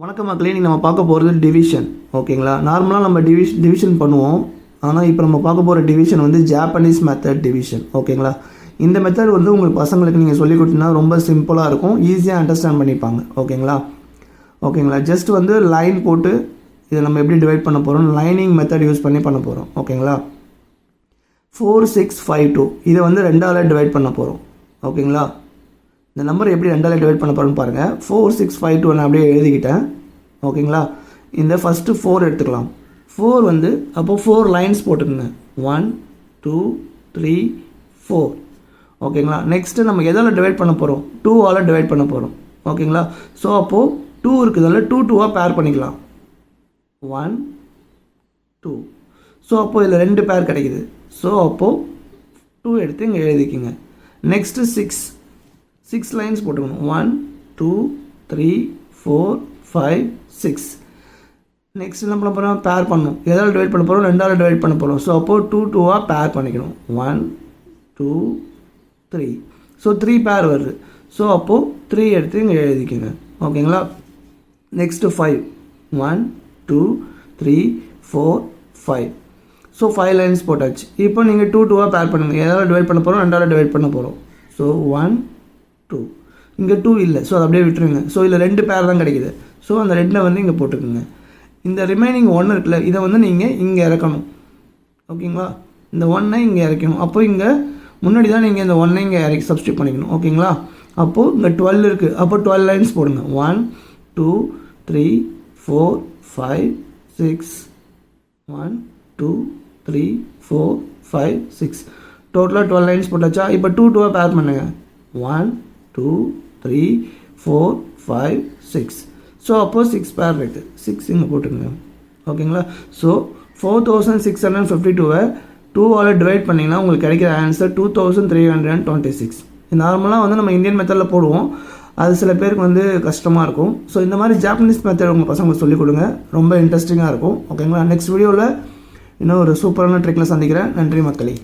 வணக்கம் மக்களே, நீங்கள் நம்ம பார்க்க போகிறது டிவிஷன். ஓகேங்களா? நார்மலாக நம்ம டிவிஷன் பண்ணுவோம். ஆனால் இப்போ நம்ம பார்க்க போகிற டிவிஷன் வந்து ஜாப்பனீஸ் மெத்தட் டிவிஷன். ஓகேங்களா? இந்த மெத்தட் வந்து உங்களுக்கு பசங்களுக்கு நீங்கள் சொல்லிக் கொடுத்தீங்கன்னா ரொம்ப சிம்பிளாக இருக்கும், ஈஸியாக அண்டர்ஸ்டாண்ட் பண்ணிப்பாங்க. ஓகேங்களா? ஜஸ்ட் வந்து லைன் போட்டு இதை நம்ம எப்படி டிவைட் பண்ண போகிறோம், லைனிங் மெத்தட் யூஸ் பண்ணி பண்ண போகிறோம். ஓகேங்களா? 4 6 5 2 இதை வந்து 2ஆல் டிவைட் பண்ண போகிறோம். ஓகேங்களா? இந்த நம்பர் எப்படி 2ஆல் டிவைட் பண்ண போகிறோன்னு பாருங்கள். 4 6 5 2 நான் அப்படியே எழுதிக்கிட்டேன். ஓகேங்களா? இந்த ஃபஸ்ட்டு 4 எடுத்துக்கலாம். 4 வந்து அப்போது 4 லைன்ஸ் போட்டுக்கோங்க. 1 2 3 4. ஓகேங்களா? நெக்ஸ்ட்டு நம்ம எதால் டிவைட் பண்ண போகிறோம், 2ஆல் டிவைட் பண்ண போகிறோம். ஓகேங்களா? ஸோ அப்போது 2 இருக்குதால 2 2ஆக பேர் பண்ணிக்கலாம். 1 2. ஸோ அப்போது இதில் 2 பேர் கிடைக்குது. ஸோ அப்போது 2 எடுத்து இங்கே எழுதிக்கிங்க. நெக்ஸ்ட்டு 6 லைன்ஸ் போட்டுக்கணும். 1 2 3 4 5 6. நெக்ஸ்ட் என்ன பண்ண போகிறோம், பேர் பண்ணணும். எதால் டிவைட் பண்ண போகிறோம், 2ஆல் டிவைட் பண்ண போகிறோம். ஸோ அப்போது 2 2ஆக பேர் பண்ணிக்கணும். 1 2 3. ஸோ 3 பேர் வருது. ஸோ அப்போது 3 எடுத்து இங்கே எழுதிக்கோங்க. ஓகேங்களா? நெக்ஸ்ட்டு 5 1 2 3 4 5. ஸோ 5 லைன்ஸ் போட்டாச்சு. இப்போ நீங்கள் 2 2ஆக பேர் பண்ணுங்கள். எதால் டிவைட் பண்ண போகிறோம், 2ஆல் டிவைட் பண்ண போகிறோம். ஸோ 1 2. இங்கே 2 இல்லை, ஸோ அதை அப்படியே விட்டுருங்க. ஸோ இதில் 2 பேர் தான் கிடைக்குது. ஸோ அந்த 2 வந்து இங்கே போட்டுக்குங்க. இந்த ரிமைனிங் 1 இருக்குல்ல, இதை வந்து நீங்கள் இங்கே இறக்கணும். ஓகேங்களா? இந்த 1 இங்கே இறக்கணும். அப்போ இங்கே முன்னாடி தான் நீங்கள் இந்த 1 இங்கே இறக்கி சப்ஸ்டியூட் பண்ணிக்கணும். ஓகேங்களா? அப்போது இங்கே 12 இருக்குது. அப்போ 12 லைன்ஸ் போடுங்க. 1 2 3 4 5 6. 1 2 3 4 5 6. டோட்டலாக 12 லைன்ஸ் போட்டாச்சா? இப்போ 2 2ஆக பேர் பண்ணுங்கள். 1 2 3 4 5 6. ஸோ அப்போது 6 பேர் இருக்குது. 6 இங்கே போட்டுருங்க. ஓகேங்களா? ஸோ 4652 2ஆல் டிவைட் பண்ணிங்கன்னா உங்களுக்கு கிடைக்கிற ஆன்சர் 2326. நார்மலாக வந்து நம்ம இந்தியன் மெத்தடில் போடுவோம், அது சில பேருக்கு வந்து கஷ்டமாக இருக்கும். ஸோ இந்த மாதிரி ஜாப்பனீஸ் மெத்தட் உங்கள் பசங்களுக்கு சொல்லிக் கொடுங்க, ரொம்ப இன்ட்ரெஸ்டிங்காக இருக்கும். ஓகேங்களா? நெக்ஸ்ட் வீடியோவில் இன்னும் ஒரு சூப்பரான ட்ரிக்கில் சந்திக்கிறேன். நன்றி மக்களே.